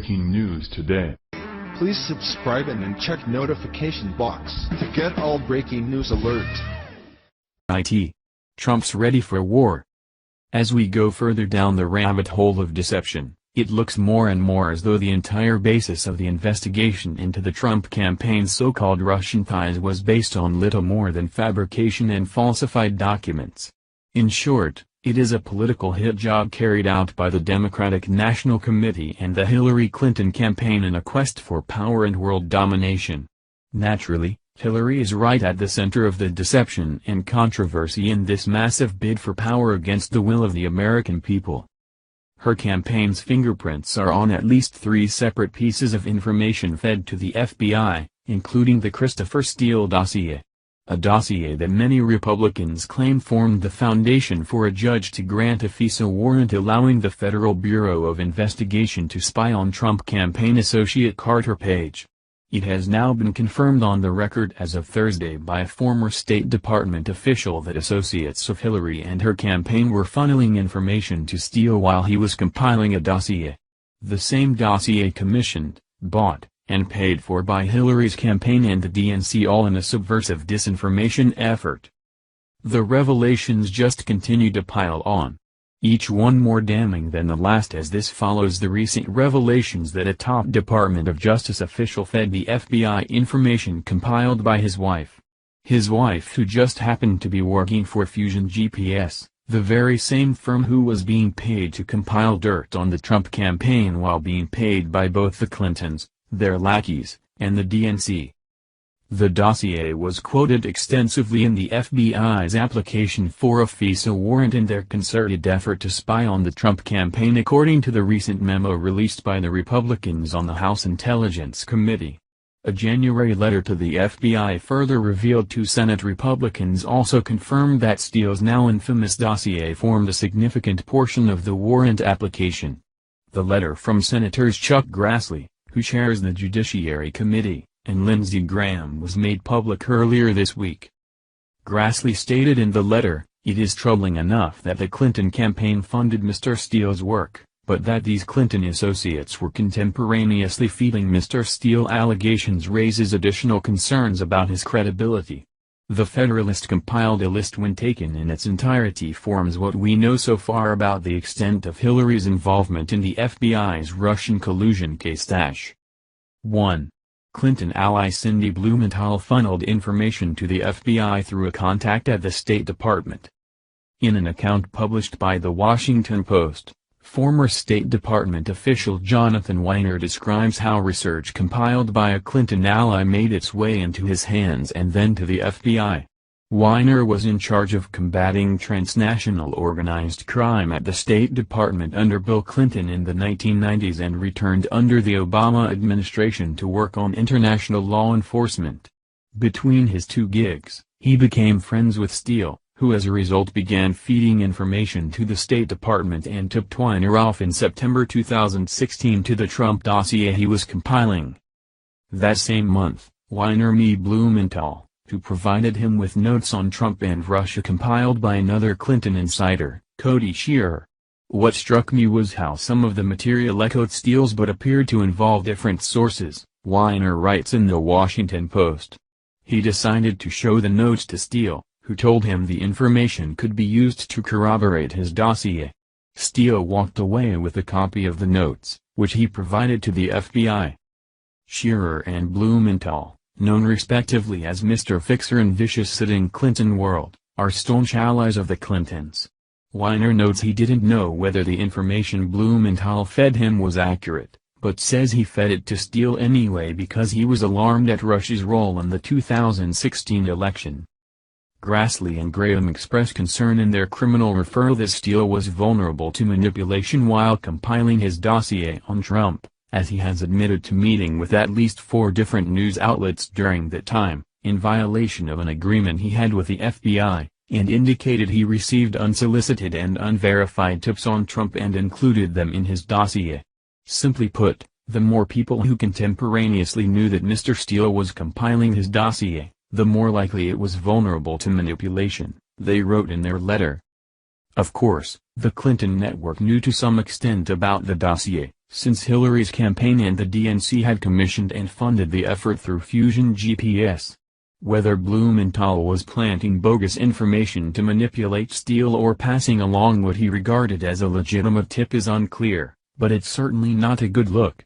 breaking news today. Please subscribe and then check notification box to get all breaking news alerts. IT. Trump's ready for war. As we go further down the rabbit hole of deception, it looks more and more as though the entire basis of the investigation into the Trump campaign's so-called Russian ties was based on little more than fabrication and falsified documents. In short, it is a political hit job carried out by the Democratic National Committee and the Hillary Clinton campaign in a quest for power and world domination. Naturally, Hillary is right at the center of the deception and controversy in this massive bid for power against the will of the American people. Her campaign's fingerprints are on at least 3 separate pieces of information fed to the FBI, including the Christopher Steele dossier. A dossier that many Republicans claim formed the foundation for a judge to grant a FISA warrant allowing the Federal Bureau of Investigation to spy on Trump campaign associate Carter Page. It has now been confirmed on the record as of Thursday by a former State Department official that associates of Hillary and her campaign were funneling information to Steele while he was compiling a dossier. The same dossier commissioned, bought, and paid for by Hillary's campaign and the DNC, all in a subversive disinformation effort. The revelations just continue to pile on, each one more damning than the last, as this follows the recent revelations that a top Department of Justice official fed the FBI information compiled by his wife. His wife, who just happened to be working for Fusion GPS, the very same firm who was being paid to compile dirt on the Trump campaign while being paid by both the Clintons, their lackeys, and the DNC. The dossier was quoted extensively in the FBI's application for a FISA warrant in their concerted effort to spy on the Trump campaign, according to the recent memo released by the Republicans on the House Intelligence Committee. A January letter to the FBI further revealed 2 Senate Republicans also confirmed that Steele's now infamous dossier formed a significant portion of the warrant application. The letter from Senators Chuck Grassley, who chairs the Judiciary Committee, and Lindsey Graham was made public earlier this week. Grassley stated in the letter, "It is troubling enough that the Clinton campaign funded Mr. Steele's work, but that these Clinton associates were contemporaneously feeding Mr. Steele allegations raises additional concerns about his credibility." The Federalist compiled a list when taken in its entirety forms what we know so far about the extent of Hillary's involvement in the FBI's Russian collusion case. 1. Clinton ally Cindy Blumenthal funneled information to the FBI through a contact at the State Department. In an account published by the Washington Post, former State Department official Jonathan Weiner describes how research compiled by a Clinton ally made its way into his hands and then to the FBI. Weiner was in charge of combating transnational organized crime at the State Department under Bill Clinton in the 1990s and returned under the Obama administration to work on international law enforcement. Between his 2 gigs, he became friends with Steele, who as a result began feeding information to the State Department and tipped Weiner off in September 2016 to the Trump dossier he was compiling. That same month, Weiner met Blumenthal, who provided him with notes on Trump and Russia compiled by another Clinton insider, Cody Shearer. What struck me was how some of the material echoed Steele's but appeared to involve different sources, Weiner writes in the Washington Post. He decided to show the notes to Steele, who told him the information could be used to corroborate his dossier. Steele walked away with a copy of the notes, which he provided to the FBI. Shearer and Blumenthal, known respectively as Mr. Fixer and Vicious Sid in Clinton world, are staunch allies of the Clintons. Weiner notes he didn't know whether the information Blumenthal fed him was accurate, but says he fed it to Steele anyway because he was alarmed at Russia's role in the 2016 election. Grassley and Graham expressed concern in their criminal referral that Steele was vulnerable to manipulation while compiling his dossier on Trump, as he has admitted to meeting with at least 4 different news outlets during that time, in violation of an agreement he had with the FBI, and indicated he received unsolicited and unverified tips on Trump and included them in his dossier. Simply put, the more people who contemporaneously knew that Mr. Steele was compiling his dossier, the more likely it was vulnerable to manipulation, they wrote in their letter. Of course, the Clinton network knew to some extent about the dossier, since Hillary's campaign and the DNC had commissioned and funded the effort through Fusion GPS. Whether Blumenthal was planting bogus information to manipulate Steele or passing along what he regarded as a legitimate tip is unclear, but it's certainly not a good look.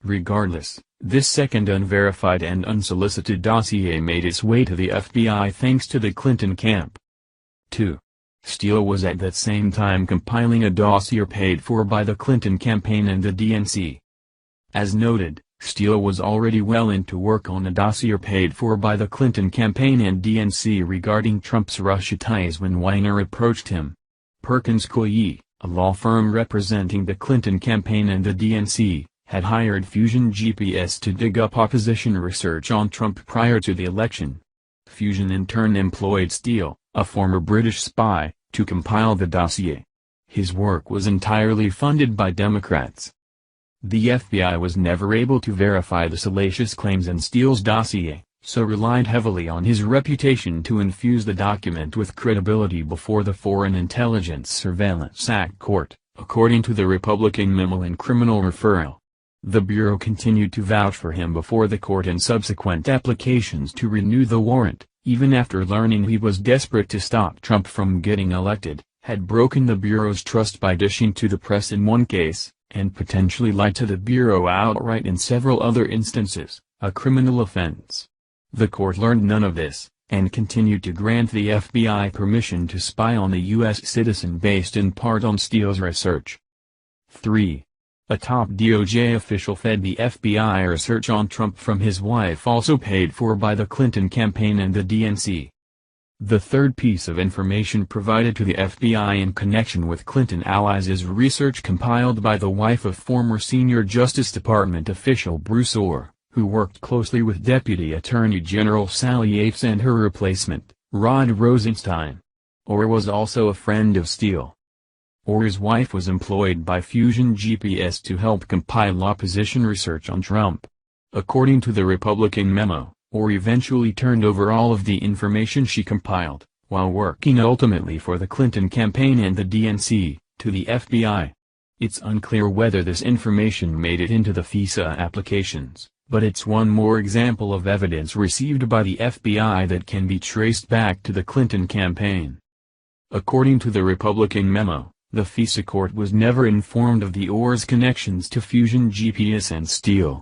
Regardless, this second unverified and unsolicited dossier made its way to the FBI thanks to the Clinton camp. 2. Steele was at that same time compiling a dossier paid for by the Clinton campaign and the DNC. As noted, Steele was already well into work on a dossier paid for by the Clinton campaign and DNC regarding Trump's Russia ties when Weiner approached him. Perkins Coie, a law firm representing the Clinton campaign and the DNC, had hired Fusion GPS to dig up opposition research on Trump prior to the election. Fusion in turn employed Steele, a former British spy, to compile the dossier. His work was entirely funded by Democrats. The FBI was never able to verify the salacious claims in Steele's dossier, so relied heavily on his reputation to infuse the document with credibility before the Foreign Intelligence Surveillance Act court, according to the Republican memo and criminal referral. The Bureau continued to vouch for him before the court in subsequent applications to renew the warrant, even after learning he was desperate to stop Trump from getting elected, had broken the Bureau's trust by dishing to the press in one case, and potentially lied to the Bureau outright in several other instances, a criminal offense. The court learned none of this, and continued to grant the FBI permission to spy on a U.S. citizen based in part on Steele's research. 3. A top DOJ official fed the FBI research on Trump from his wife also paid for by the Clinton campaign and the DNC. The third piece of information provided to the FBI in connection with Clinton allies is research compiled by the wife of former senior Justice Department official Bruce Ohr, who worked closely with Deputy Attorney General Sally Yates and her replacement, Rod Rosenstein. Ohr was also a friend of Steele. Ohr's wife was employed by Fusion GPS to help compile opposition research on Trump. According to the Republican memo, Ohr eventually turned over all of the information she compiled, while working ultimately for the Clinton campaign and the DNC, to the FBI. It's unclear whether this information made it into the FISA applications, but it's one more example of evidence received by the FBI that can be traced back to the Clinton campaign. According to the Republican memo, the FISA court was never informed of the Ohr's connections to Fusion GPS and Steele.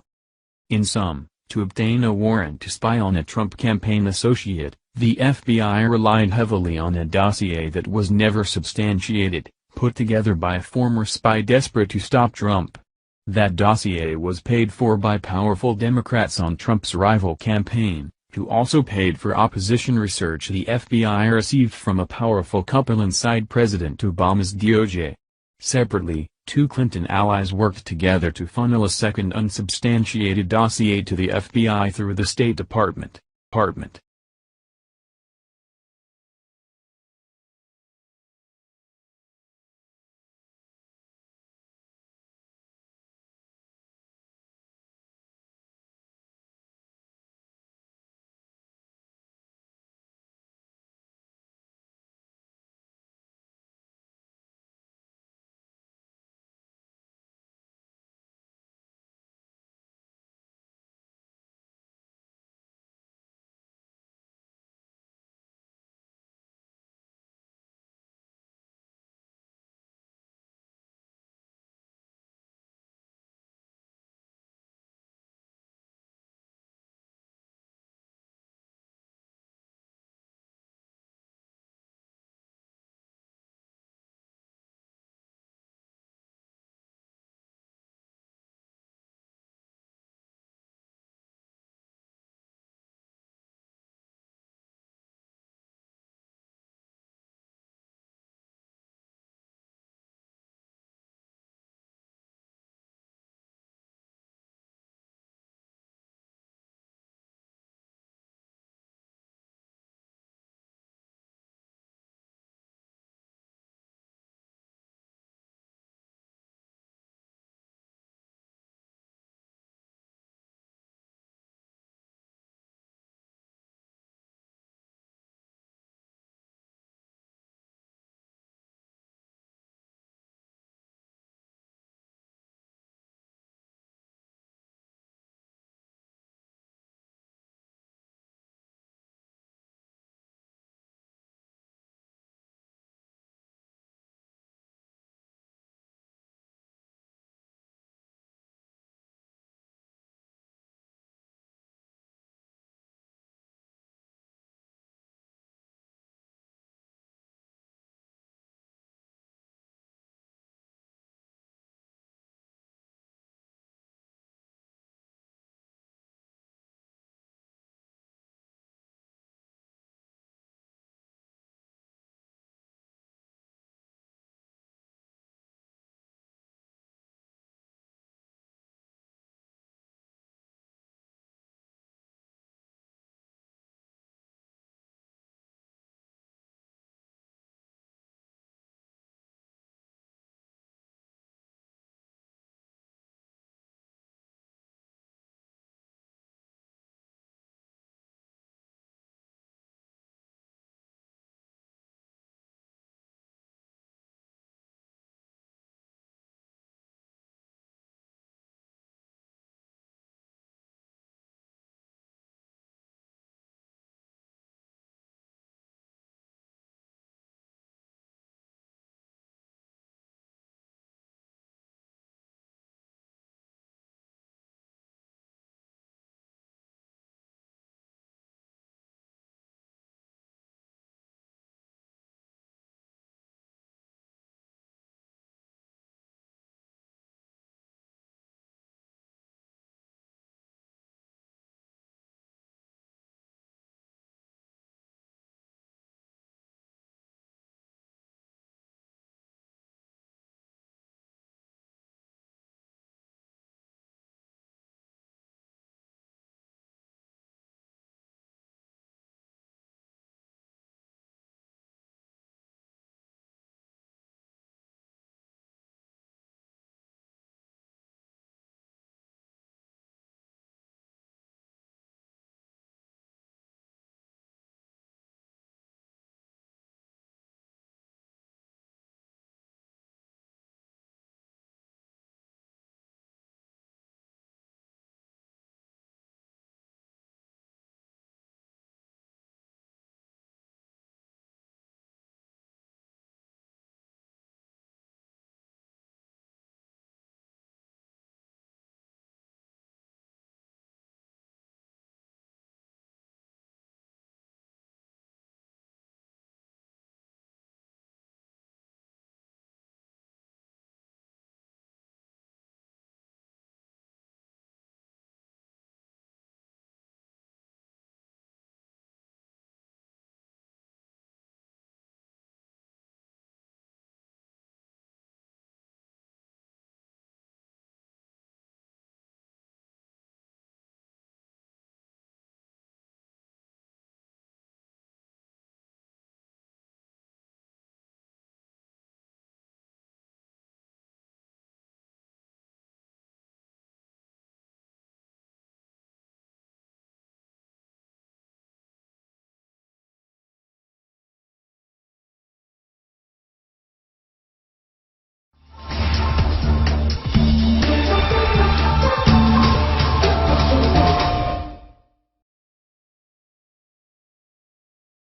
In sum, to obtain a warrant to spy on a Trump campaign associate, the FBI relied heavily on a dossier that was never substantiated, put together by a former spy desperate to stop Trump. That dossier was paid for by powerful Democrats on Trump's rival campaign, who also paid for opposition research the FBI received from a powerful couple inside President Obama's DOJ. Separately, two Clinton allies worked together to funnel a second unsubstantiated dossier to the FBI through the State Department.